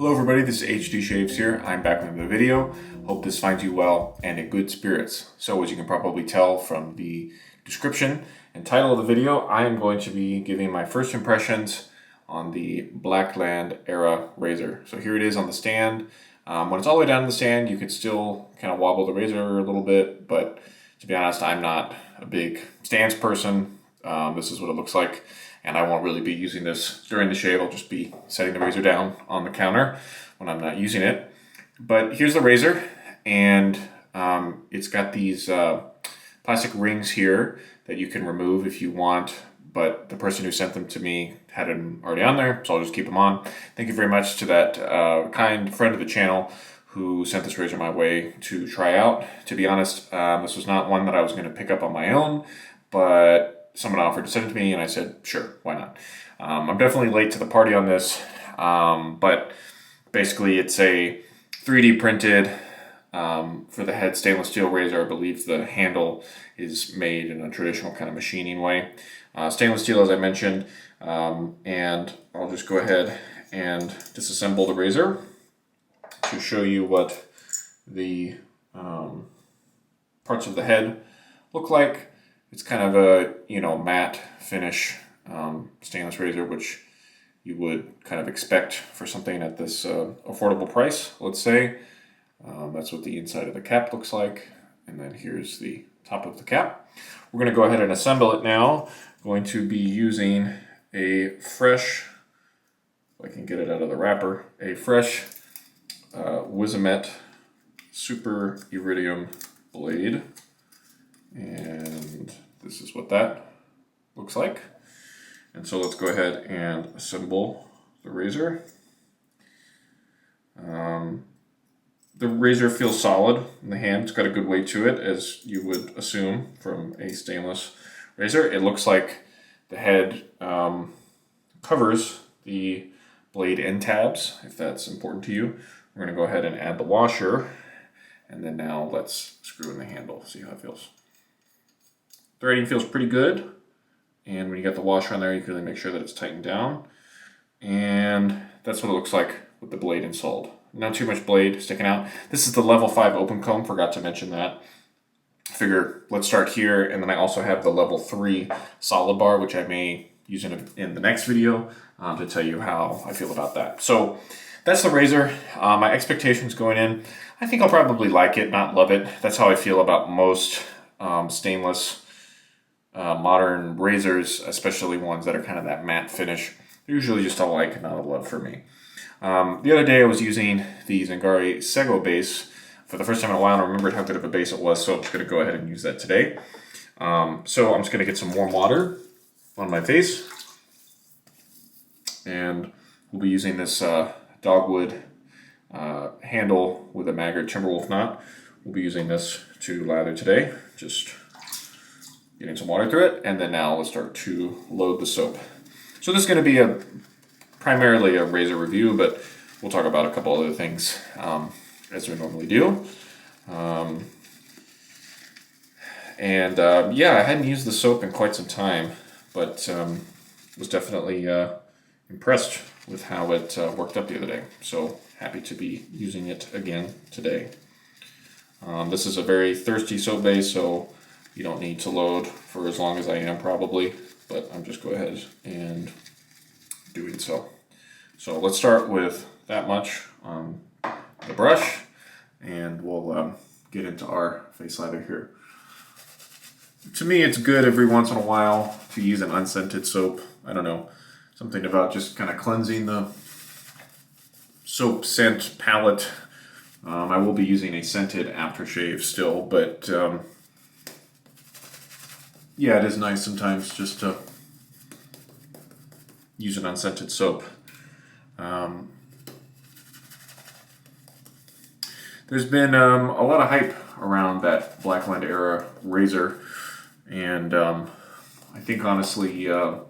Hello everybody, this is HD Shaves here. I'm back with another video. Hope this finds you well and in good spirits. So as you can probably tell from the description and title of the video, I am going to be giving my first impressions on the Blackland Era razor. So here it is on the stand. When it's all the way down to the stand, you can still kind of wobble the razor a little bit, but to be honest, I'm not a big stance person. This is what it looks like. And I won't really be using this during the shave. I'll just be setting the razor down on the counter when I'm not using it. But here's the razor, and it's got these plastic rings here that you can remove if you want, but the person who sent them to me had them already on there, so I'll just keep them on. Thank you very much to that kind friend of the channel who sent this razor my way to try out. To be honest, this was not one that I was going to pick up on my own, but someone offered to send it to me, and I said, sure, why not? I'm definitely late to the party on this, but basically it's a 3D printed, for the head stainless steel razor. I believe the handle is made in a traditional kind of machining way. Stainless steel, as I mentioned, and I'll just go ahead and disassemble the razor to show you what the parts of the head look like. It's kind of a, matte finish stainless razor, which you would kind of expect for something at this affordable price, let's say. That's what the inside of the cap looks like. And then here's the top of the cap. We're going to go ahead and assemble it now. Going to be using a fresh, if I can get it out of the wrapper, a fresh Wizamet Super Iridium blade. And this is what that looks like. And so let's go ahead and assemble the razor. The razor feels solid in the hand. It's got a good weight to it, as you would assume from a stainless razor. It looks like the head covers the blade end tabs, if that's important to you. We're going to go ahead and add the washer, and then now let's screw in the handle, see how it feels. Threading feels pretty good, and when you get the washer on there, you can really make sure that it's tightened down. And that's what it looks like with the blade installed. Not too much blade sticking out. This is the level 5 open comb, forgot to mention that. Figure, let's start here, and then I also have the level 3 solid bar, which I may use in the next video to tell you how I feel about that. So that's the razor. My expectations going in, I think I'll probably like it, not love it. That's how I feel about most stainless modern razors, especially ones that are kind of that matte finish. They're usually just a like, not a love for me. The other day I was using the Zingari Sego base for the first time in a while, and I remembered how good of a base it was, so I'm just going to go ahead and use that today. So I'm just going to get some warm water on my face, and we'll be using this Dogwood handle with a Maggard Timberwolf knot. We'll be using this to lather today, just getting some water through it, and then now let's start to load the soap. So this is going to be primarily a razor review, but we'll talk about a couple other things as we normally do. Yeah, I hadn't used the soap in quite some time, but was definitely impressed with how it worked up the other day. So happy to be using it again today. This is a very thirsty soap base, so you don't need to load for as long as I am probably, but I'm just go ahead and doing so. So let's start with that much on the brush, and we'll get into our face lather here. To me, it's good every once in a while to use an unscented soap. I don't know, something about just kind of cleansing the soap scent palette. I will be using a scented aftershave still, but yeah, it is nice sometimes just to use an unscented soap. There's been a lot of hype around that Blackland Era razor, and I think honestly the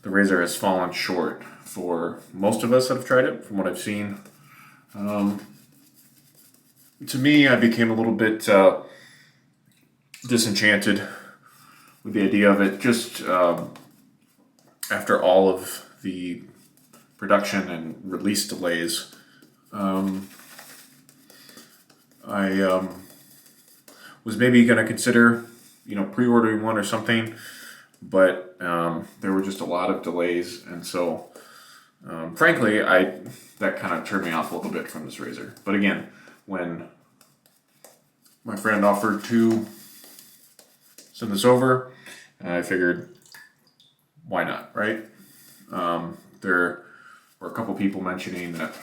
razor has fallen short for most of us that have tried it, from what I've seen. To me, I became a little bit disenchanted with the idea of it, just after all of the production and release delays I was maybe going to consider, pre-ordering one or something, but there were just a lot of delays, and so frankly, that kind of turned me off a little bit from this razor. But again, when my friend offered to send this over, I figured, why not, right? There were a couple people mentioning that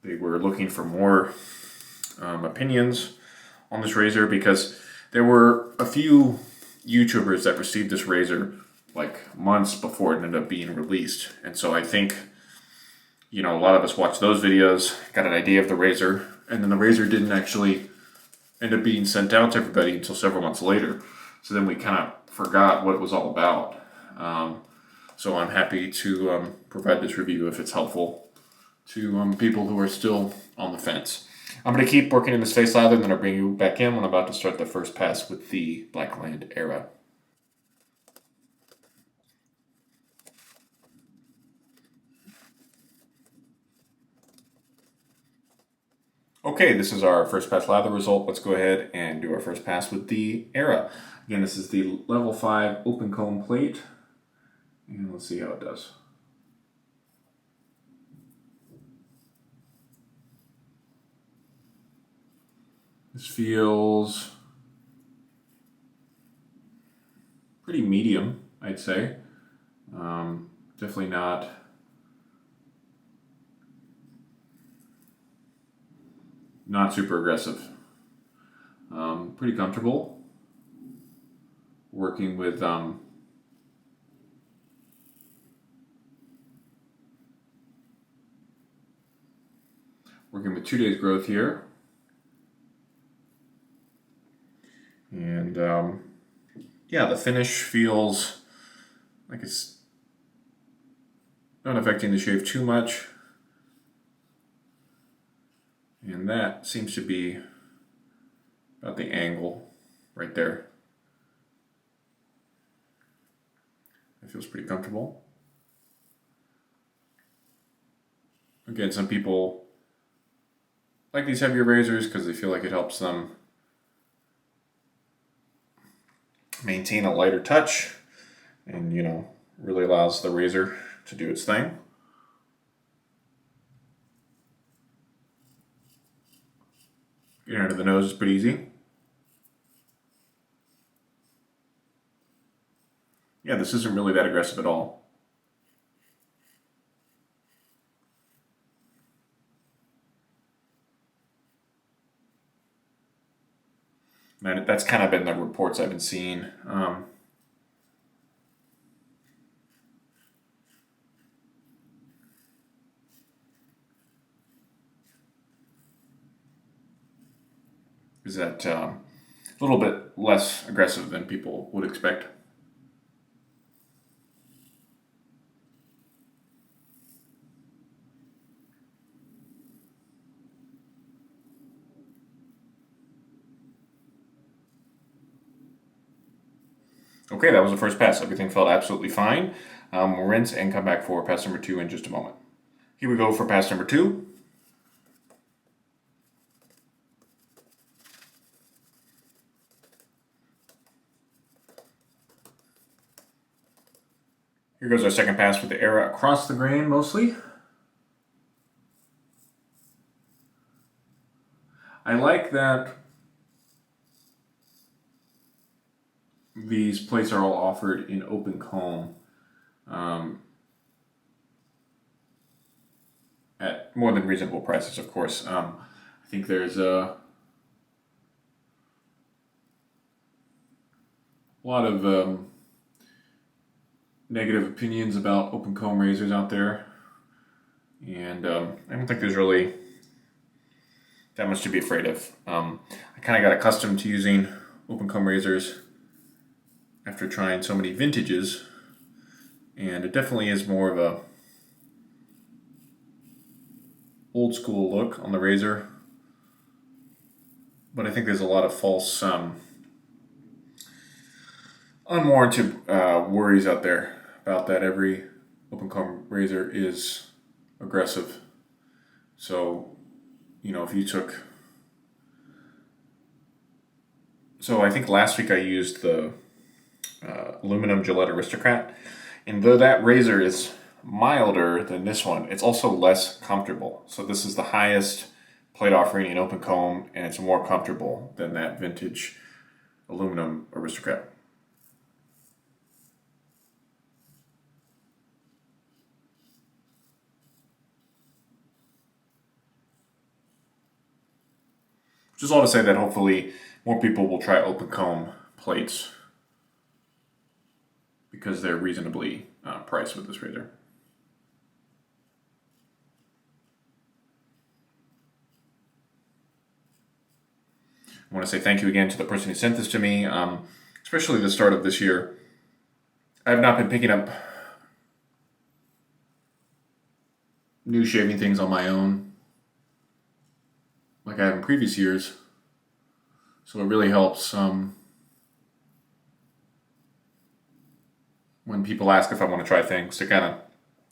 they were looking for more opinions on this razor, because there were a few YouTubers that received this razor like months before it ended up being released. And so I think, a lot of us watched those videos, got an idea of the razor, and then the razor didn't actually end up being sent out to everybody until several months later. So then we kind of forgot what it was all about. So I'm happy to provide this review if it's helpful to people who are still on the fence. I'm going to keep working in this face lather, and then I'll bring you back in when I'm about to start the first pass with the Blackland Era. Okay, this is our first pass lather result. Let's go ahead and do our first pass with the Era. Again, this is the level 5 open comb plate, and let's see how it does. This feels pretty medium, I'd say. Definitely not super aggressive. Pretty comfortable working with working with 2 days growth here. And yeah, the finish feels like it's not affecting the shave too much. And that seems to be about the angle right there. It feels pretty comfortable. Again, some people like these heavier razors because they feel like it helps them maintain a lighter touch and, really allows the razor to do its thing. Getting under the nose is pretty easy. Yeah, this isn't really that aggressive at all. And that's kind of been the reports I've been seeing. Is that a little bit less aggressive than people would expect. Okay, that was the first pass. Everything felt absolutely fine. We'll rinse and come back for pass number 2 in just a moment. Here we go for pass number 2. Here goes our second pass with the Era across the grain mostly. I like that these plates are all offered in open comb at more than reasonable prices, of course. I think there's a lot of negative opinions about open comb razors out there, and I don't think there's really that much to be afraid of. I kind of got accustomed to using open comb razors after trying so many vintages, and it definitely is more of a old school look on the razor, but I think there's a lot of false unwarranted worries out there about that every open comb razor is aggressive. So, you know, if you took... So I think last week I used the aluminum Gillette Aristocrat, and though that razor is milder than this one, it's also less comfortable. So this is the highest plate offering in open comb, and it's more comfortable than that vintage aluminum Aristocrat. Which is all to say that hopefully more people will try open comb plates because they're reasonably priced with this razor. I want to say thank you again to the person who sent this to me, especially the start of this year. I have not been picking up new shaving things on my own like I have in previous years. So it really helps when people ask if I want to try things to kind of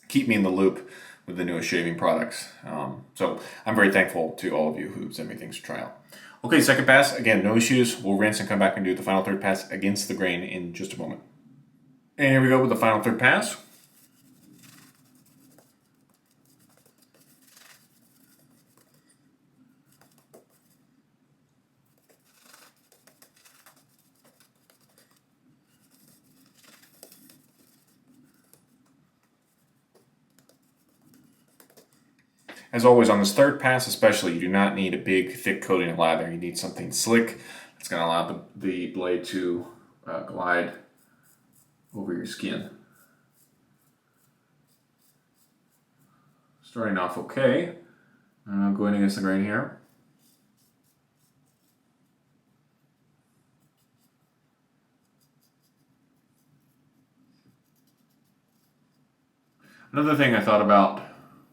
keep me in the loop with the newest shaving products. So I'm very thankful to all of you who sent me things to try out. Okay, second pass, again, no issues. We'll rinse and come back and do the final third pass against the grain in just a moment. And here we go with the final third pass. As always, on this third pass especially, you do not need a big, thick coating of lather. You need something slick that's going to allow the blade to glide over your skin. Starting off okay. Going against the grain here. Another thing I thought about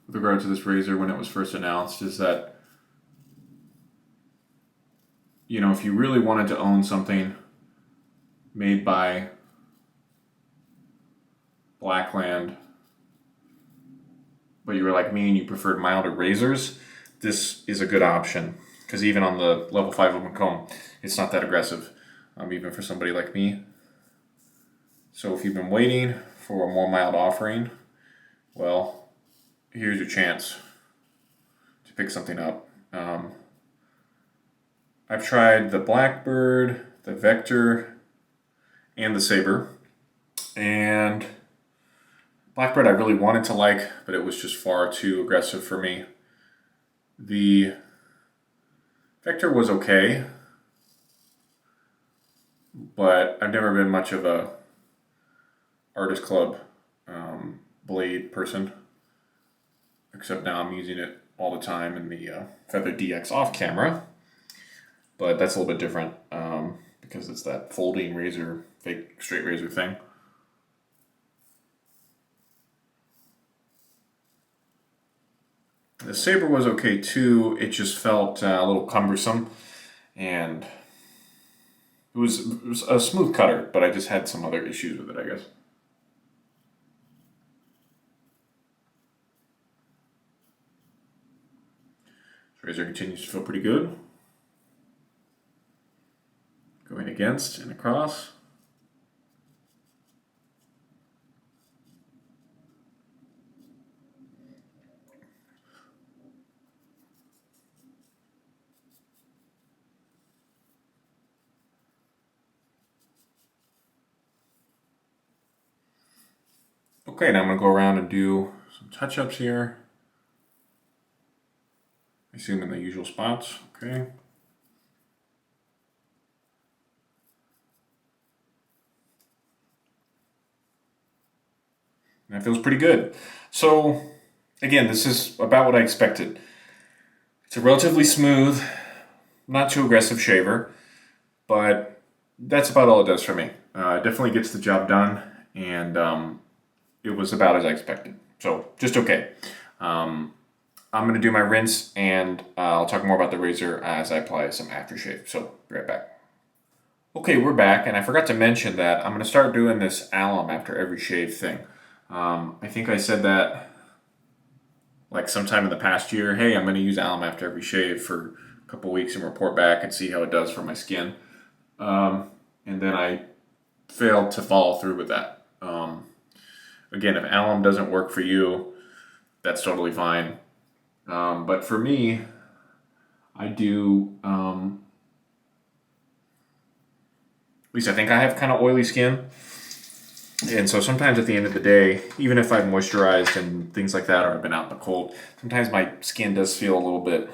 with regard to this razor when it was first announced is that, you know, if you really wanted to own something made by Blackland, but you were like me and you preferred milder razors, this is a good option. Because even on the level 5 open comb, it's not that aggressive, even for somebody like me. So if you've been waiting for a more mild offering, well, here's your chance to pick something up. I've tried the Blackbird, the Vector, and the Saber. And Blackbird I really wanted to like, but it was just far too aggressive for me. The Vector was okay, but I've never been much of a Artist Club blade person. Except now I'm using it all the time in the Feather DX off camera. But that's a little bit different because it's that folding razor, fake straight razor thing. The Saber was okay too. It just felt a little cumbersome. And it was a smooth cutter, but I just had some other issues with it, I guess. Razor continues to feel pretty good. Going against and across. Okay, now I'm going to go around and do some touch-ups here. I assume in the usual spots, okay. And that feels pretty good. So, again, this is about what I expected. It's a relatively smooth, not too aggressive shaver, but that's about all it does for me. It definitely gets the job done, and it was about as I expected. So, just okay. I'm going to do my rinse, and I'll talk more about the razor as I apply some aftershave. So, be right back. Okay, we're back, and I forgot to mention that I'm going to start doing this alum after every shave thing. I think I said that like sometime in the past year, hey, I'm going to use alum after every shave for a couple weeks and report back and see how it does for my skin. And then I failed to follow through with that. Again, if alum doesn't work for you, that's totally fine. But for me, I do, at least I think I have kind of oily skin. And so sometimes at the end of the day, even if I've moisturized and things like that, or I've been out in the cold, sometimes my skin does feel a little bit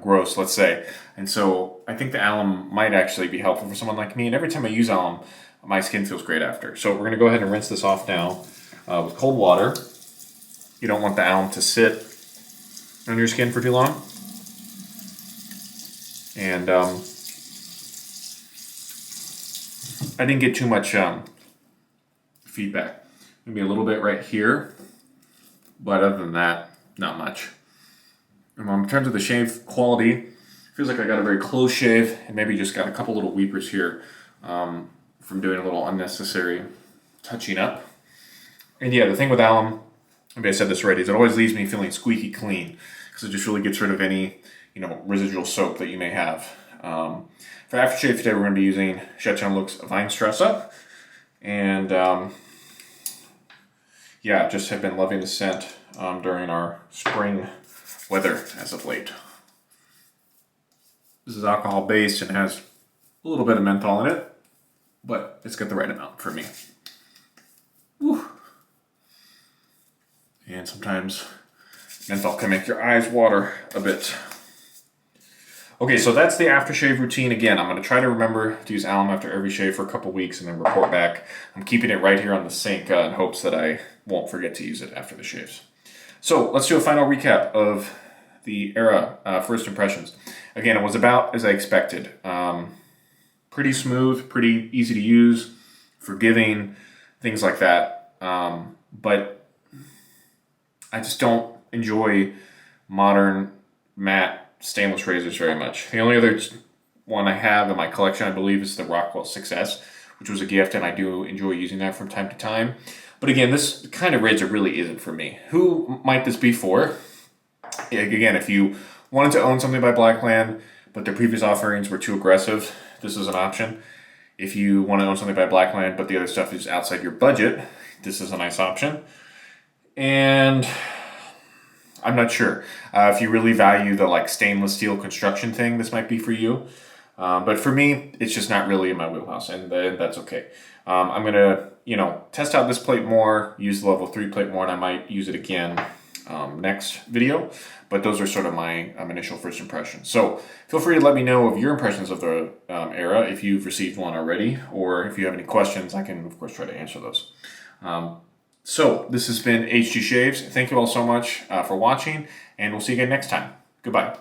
gross, let's say. And so I think the alum might actually be helpful for someone like me. And every time I use alum, my skin feels great after. So we're going to go ahead and rinse this off now with cold water. You don't want the alum to sit on your skin for too long. And I didn't get too much feedback. Maybe a little bit right here, but other than that, not much. And in terms of the shave quality, feels like I got a very close shave and maybe just got a couple little weepers here from doing a little unnecessary touching up. And yeah, the thing with alum, maybe I said this already, is it always leaves me feeling squeaky clean because it just really gets rid of any, residual soap that you may have. For aftershave today, we're going to be using Chatillon Weinstrasse. And yeah, just have been loving the scent during our spring weather as of late. This is alcohol based and has a little bit of menthol in it, but it's got the right amount for me. Woo. And sometimes menthol can make your eyes water a bit. Okay, so that's the aftershave routine. Again, I'm going to try to remember to use alum after every shave for a couple weeks and then report back. I'm keeping it right here on the sink in hopes that I won't forget to use it after the shaves. So let's do a final recap of the Era first impressions. Again, it was about as I expected. Pretty smooth, pretty easy to use, forgiving, things like that. But I just don't enjoy modern matte stainless razors very much. The only other one I have in my collection, I believe, is the Rockwell 6S, which was a gift, and I do enjoy using that from time to time. But again, this kind of razor really isn't for me. Who might this be for? Again, if you wanted to own something by Blackland, but their previous offerings were too aggressive, this is an option. If you want to own something by Blackland, but the other stuff is outside your budget, this is a nice option. And I'm not sure. If you really value the stainless steel construction thing, this might be for you. But for me, it's just not really in my wheelhouse, and that's okay. I'm going to, test out this plate more, use the level 3 plate more, and I might use it again next video. But those are sort of my initial first impressions. So feel free to let me know of your impressions of the Era, if you've received one already, or if you have any questions, I can, of course, try to answer those. So this has been HG Shaves. Thank you all so much for watching, and we'll see you again next time. Goodbye.